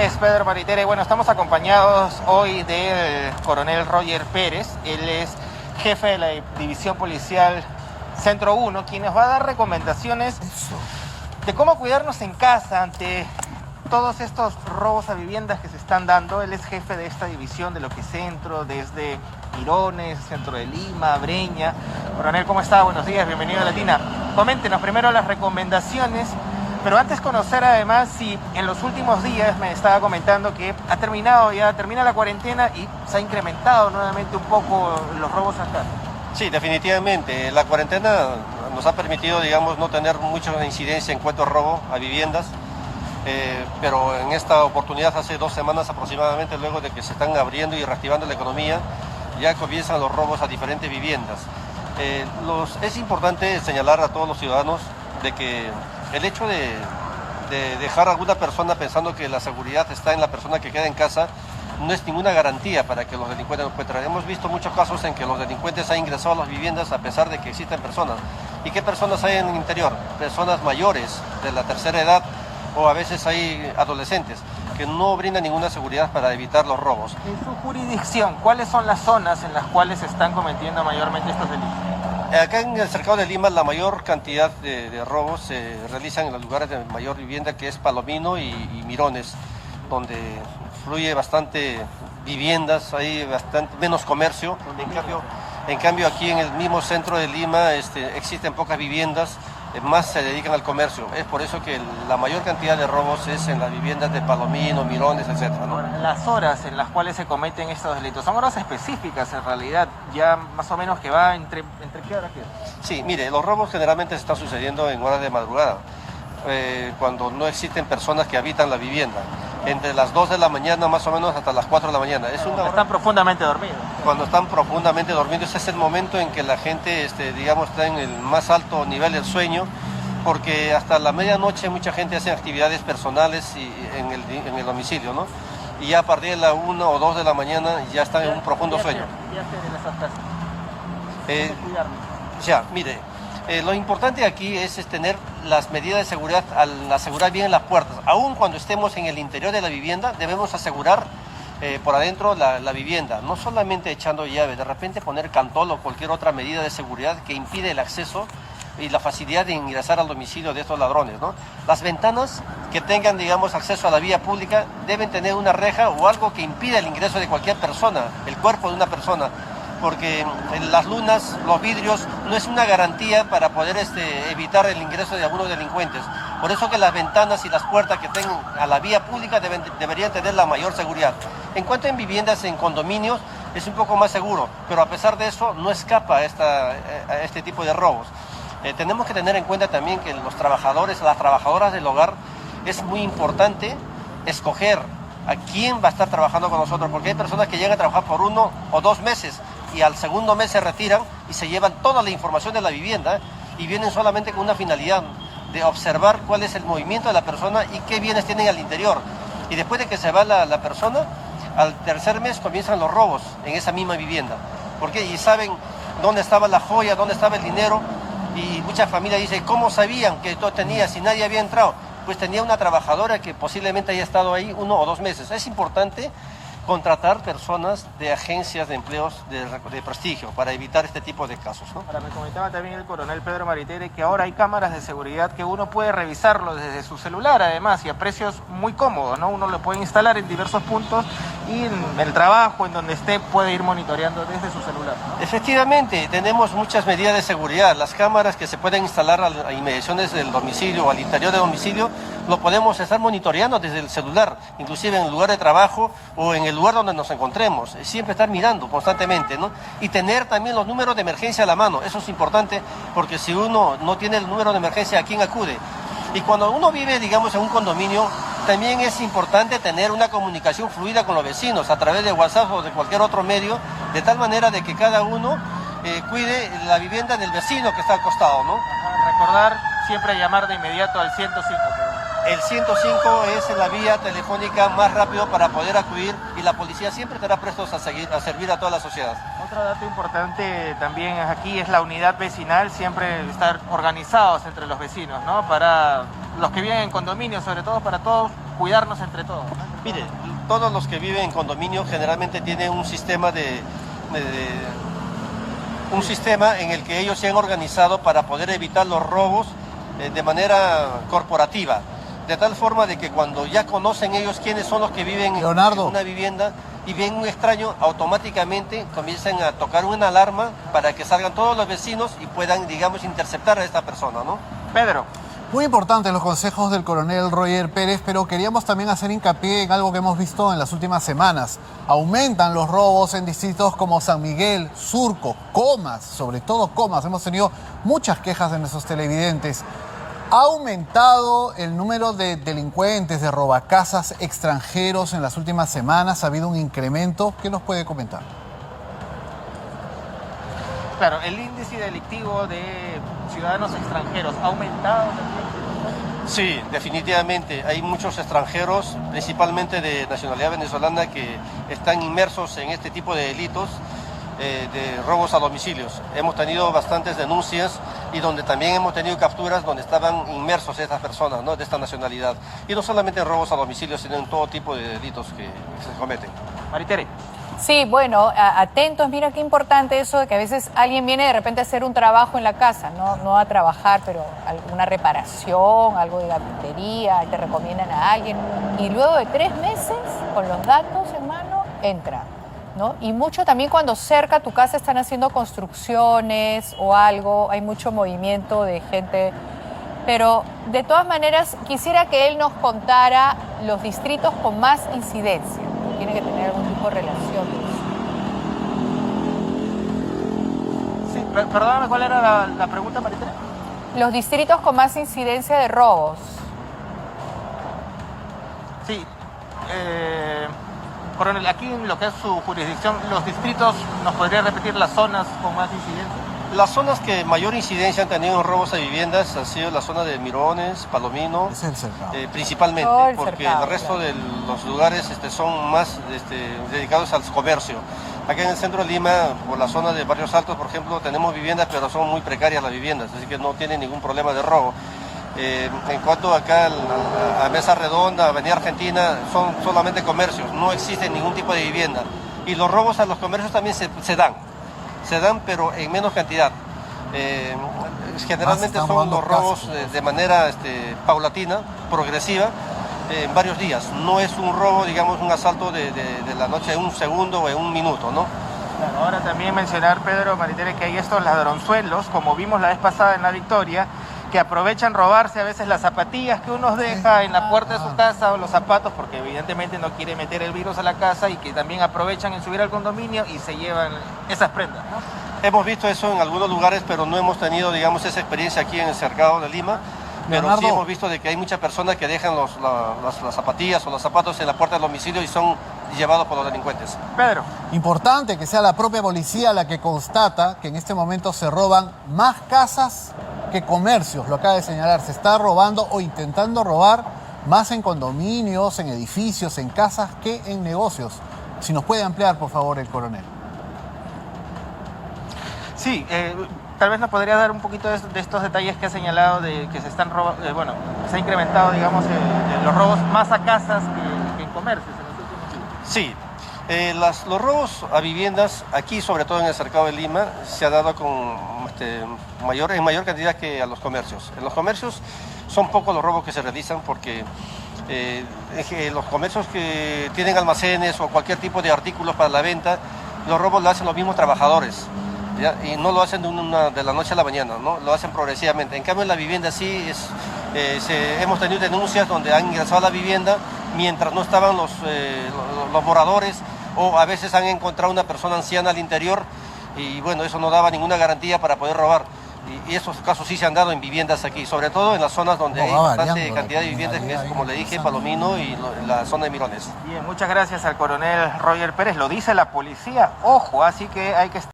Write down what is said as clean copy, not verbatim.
es, Pedro Maritere. Bueno, estamos acompañados hoy del coronel Roger Pérez. Él es jefe de la División Policial Centro 1, quien nos va a dar recomendaciones de cómo cuidarnos en casa ante todos estos robos a viviendas que se están dando. Él es jefe de esta división de lo que es centro, desde Mirones, centro de Lima, Breña. Coronel, ¿cómo está? Buenos días, bienvenido a Latina. Coméntenos primero las recomendaciones, pero antes conocer además si en los últimos días me estaba comentando que termina la cuarentena y se ha incrementado nuevamente un poco los robos acá. Sí, definitivamente. La cuarentena nos ha permitido, digamos, no tener mucha incidencia en cuanto a robo a viviendas, pero en esta oportunidad, hace 2 semanas aproximadamente, luego de que se están abriendo y reactivando la economía, ya comienzan los robos a diferentes viviendas. Es importante señalar a todos los ciudadanos de que el hecho de dejar a alguna persona pensando que la seguridad está en la persona que queda en casa no es ninguna garantía para que los delincuentes no encuentren. Hemos visto muchos casos en que los delincuentes han ingresado a las viviendas a pesar de que existen personas. ¿Y qué personas hay en el interior? Personas mayores, de la tercera edad, o a veces hay adolescentes que no brindan ninguna seguridad para evitar los robos. En su jurisdicción, ¿cuáles son las zonas en las cuales se están cometiendo mayormente estos delitos? Acá en el cercado de Lima la mayor cantidad de robos se realizan en los lugares de mayor vivienda, que es Palomino y Mirones, donde fluye bastante viviendas, hay bastante menos comercio. En cambio aquí en el mismo centro de Lima existen pocas viviendas, más se dedican al comercio. Es por eso que la mayor cantidad de robos es en las viviendas de Palomino, Mirones, etc., ¿no? Las horas en las cuales se cometen estos delitos son horas específicas en realidad, ya más o menos que va entre qué hora qué. Sí, mire, los robos generalmente están sucediendo en horas de madrugada, cuando no existen personas que habitan la vivienda, entre las 2 de la mañana más o menos hasta las 4 de la mañana. Están profundamente dormidos. Cuando están profundamente dormidos, ese es el momento en que la gente, digamos, está en el más alto nivel del sueño, porque hasta la medianoche mucha gente hace actividades personales en el domicilio, ¿no? Y ya a partir de la 1 o 2 de la mañana ya están en un profundo sueño. Mire, lo importante aquí es tener las medidas de seguridad al asegurar bien las puertas. Aún cuando estemos en el interior de la vivienda, debemos asegurar por adentro la vivienda, no solamente echando llave, de repente poner cantol o cualquier otra medida de seguridad que impide el acceso y la facilidad de ingresar al domicilio de estos ladrones, ¿no? Las ventanas que tengan, digamos, acceso a la vía pública deben tener una reja o algo que impida el ingreso de cualquier persona, el cuerpo de una persona, porque las lunas, los vidrios, no es una garantía para poder evitar el ingreso de algunos delincuentes. Por eso que las ventanas y las puertas que tengan a la vía pública deberían tener la mayor seguridad. En cuanto a viviendas en condominios, es un poco más seguro, pero a pesar de eso no escapa a este tipo de robos. Tenemos que tener en cuenta también que los trabajadores, las trabajadoras del hogar, es muy importante escoger a quién va a estar trabajando con nosotros, porque hay personas que llegan a trabajar por 1 o 2 meses y al segundo mes se retiran y se llevan toda la información de la vivienda y vienen solamente con una finalidad de observar cuál es el movimiento de la persona y qué bienes tienen al interior. Y después de que se va la persona, al tercer mes comienzan los robos en esa misma vivienda. ¿Por qué? Y saben dónde estaba la joya, dónde estaba el dinero, y muchas familias dicen, ¿cómo sabían que todo tenía si nadie había entrado? Pues tenía una trabajadora que posiblemente haya estado ahí 1 o 2 meses. Es importante contratar personas de agencias de empleos de prestigio para evitar este tipo de casos, ¿no? Ahora, me comentaba también el coronel Pedro Maritere que ahora hay cámaras de seguridad que uno puede revisarlo desde su celular, además, y a precios muy cómodos, ¿no? Uno lo puede instalar en diversos puntos y en el trabajo, en donde esté, puede ir monitoreando desde su celular. Efectivamente, tenemos muchas medidas de seguridad. Las cámaras que se pueden instalar a inmediaciones del domicilio o al interior del domicilio, lo podemos estar monitoreando desde el celular, inclusive en el lugar de trabajo o en el lugar donde nos encontremos. Siempre estar mirando constantemente, ¿no? Y tener también los números de emergencia a la mano. Eso es importante, porque si uno no tiene el número de emergencia, ¿a quién acude? Y cuando uno vive, digamos, en un condominio, también es importante tener una comunicación fluida con los vecinos a través de WhatsApp o de cualquier otro medio, de tal manera de que cada uno cuide la vivienda del vecino que está al costado, ¿no? Recordar siempre llamar de inmediato al 105. El 105 es la vía telefónica más rápido para poder acudir y la policía siempre estará prestos a servir a toda la sociedad. Otro dato importante también aquí es la unidad vecinal, siempre estar organizados entre los vecinos, ¿no? Para los que viven en condominios, sobre todo para todos cuidarnos entre todos, ¿no? Mire, todos los que viven en condominio generalmente tienen un sistema un sistema en el que ellos se han organizado para poder evitar los robos de manera corporativa. De tal forma de que cuando ya conocen ellos quiénes son los que viven Leonardo, en una vivienda y ven un extraño, automáticamente comienzan a tocar una alarma para que salgan todos los vecinos y puedan, digamos, interceptar a esta persona, ¿no? Pedro. muy importantes los consejos del coronel Roger Pérez, pero queríamos también hacer hincapié en algo que hemos visto en las últimas semanas. Aumentan los robos en distritos como San Miguel, Surco, Comas, sobre todo Comas. Hemos tenido muchas quejas de nuestros televidentes. ¿Ha aumentado el número de delincuentes, de robacasas extranjeros en las últimas semanas? ¿Ha habido un incremento? ¿Qué nos puede comentar? Claro, el índice delictivo de ciudadanos extranjeros ha aumentado también. Sí, definitivamente. Hay muchos extranjeros, principalmente de nacionalidad venezolana, que están inmersos en este tipo de delitos de robos a domicilios. Hemos tenido bastantes denuncias y donde también hemos tenido capturas donde estaban inmersos estas personas, ¿no?, de esta nacionalidad. Y no solamente en robos a domicilios, sino en todo tipo de delitos que se cometen. Maritere. Sí, bueno, atentos, mira qué importante eso de que a veces alguien viene de repente a hacer un trabajo en la casa, no a trabajar, pero alguna reparación, algo de galantería, te recomiendan a alguien, y luego de 3 meses, con los datos en mano, entra, ¿no? Y mucho también cuando cerca a tu casa están haciendo construcciones o algo, hay mucho movimiento de gente, pero de todas maneras quisiera que él nos contara los distritos con más incidencia. Tiene que tener algún tipo de relación. Sí, perdóname, ¿cuál era la pregunta, Maritere? Los distritos con más incidencia de robos. Sí. Coronel, aquí en lo que es su jurisdicción, los distritos, ¿nos podría repetir las zonas con más incidencia? Las zonas que mayor incidencia han tenido en robos a viviendas ha sido la zona de Mirones, Palomino, Es el cercado. principalmente, Todo el porque cercado, el resto claro. de los lugares son más dedicados al comercio. Acá en el centro de Lima, por la zona de Barrios Altos, por ejemplo, tenemos viviendas, pero son muy precarias las viviendas, así que no tienen ningún problema de robo. En cuanto acá a Mesa Redonda, Avenida Argentina, son solamente comercios, no existe ningún tipo de vivienda. Y los robos a los comercios también se dan, pero en menos cantidad. Generalmente están son robando los robos casas. de manera paulatina, progresiva, en varios días. No es un robo, digamos, un asalto de la noche, en un segundo o en un minuto, ¿no? Claro, ahora también mencionar, Pedro, Maritere, que hay estos ladronzuelos, como vimos la vez pasada en La Victoria, que aprovechan robarse a veces las zapatillas que uno deja en la puerta de su casa o los zapatos, porque evidentemente no quiere meter el virus a la casa, y que también aprovechan en subir al condominio y se llevan esas prendas, ¿no? Hemos visto eso en algunos lugares, pero no hemos tenido, digamos, esa experiencia aquí en el cercado de Lima. Pero Leonardo. sí hemos visto de que hay muchas personas que dejan las zapatillas o los zapatos en la puerta del domicilio y son llevados por los delincuentes. Pedro. Importante que sea la propia policía la que constata que en este momento se roban más casas que comercios, lo acaba de señalar. Se está robando o intentando robar más en condominios, en edificios, en casas que en negocios. Si nos puede ampliar, por favor, el coronel. Sí, tal vez nos podría dar un poquito de estos detalles que ha señalado de que se están robando, se ha incrementado, digamos, los robos más a casas que en comercios en los últimos días. Sí, los robos a viviendas, aquí sobre todo en el cercado de Lima, se ha dado en mayor cantidad que a los comercios. En los comercios son pocos los robos que se realizan porque los comercios que tienen almacenes o cualquier tipo de artículos para la venta, los robos lo hacen los mismos trabajadores, ¿ya? Y no lo hacen de la noche a la mañana, ¿no? Lo hacen progresivamente. En cambio en la vivienda sí hemos tenido denuncias donde han ingresado a la vivienda mientras no estaban los moradores, o a veces han encontrado una persona anciana al interior y bueno, eso no daba ninguna garantía para poder robar. Y esos casos sí se han dado en viviendas aquí, sobre todo en las zonas donde hay bastante cantidad de viviendas, que es, como le dije, Palomino y la zona de Mirones. Bien, muchas gracias al coronel Roger Pérez. Lo dice la policía, ojo, así que hay que estar